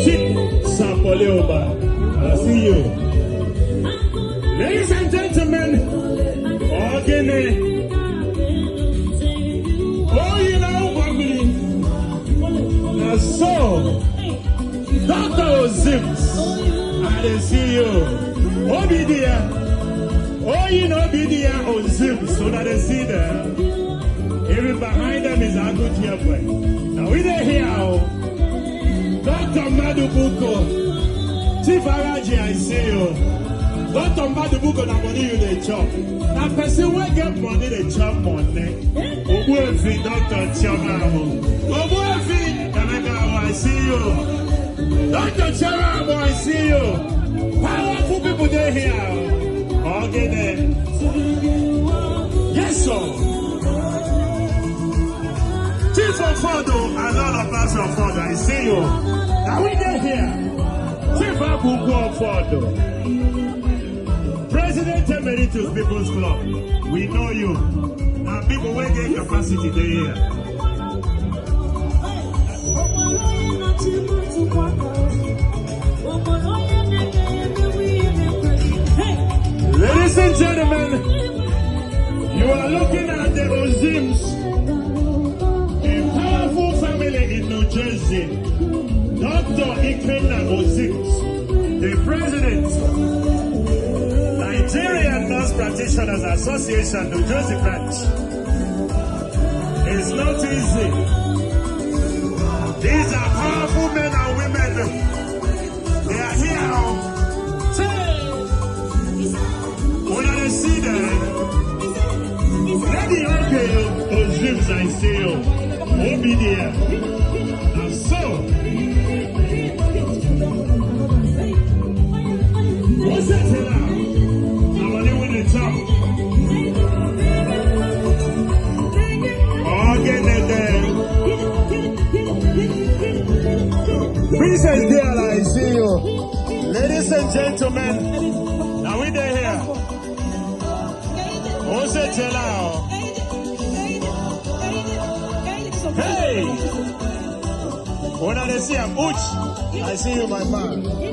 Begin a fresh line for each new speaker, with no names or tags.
Chick Sapolioba. I see you. Ladies and gentlemen, Ogene. Oh, you know, family. So, Dr. Ozims, I see you. Obidia. Oh, you know, Obidia Ozims, so that they see them. Even behind them is a good year boy. Now, we there here, Dr. Madubuko, Chief Araji, I see you. Dr. Madubuko, na money you dey chop. Na person wey get money dey chop money. Obuefi, Dr. Chioma. Obuefi, Kameka, I see you. Dr. Chioma, I see you. Powerful people there here. Okay, then. Yes, sir. Chief of Fodo and all of us of Fodo, I see you. Now we there here. Chief Abubu of Fodo. President Emeritus People's Club. We know you. Now people will get capacity there here. Ladies and gentlemen, you are looking at the Ozims, a powerful family in New Jersey. Dr. Ikenna Ozims, the president, Nigerian Nurse Practitioners Association, New Jersey branch. It's not easy. These are powerful men and women. They are here. See them. Lady okay, Ozims, I see you. Obidia. And so, what's that now? I'm only with the top. Okay, then. Princess Diana, I see you. Ladies and gentlemen, now we there here. Hey! When I see a butch, I see you, my man.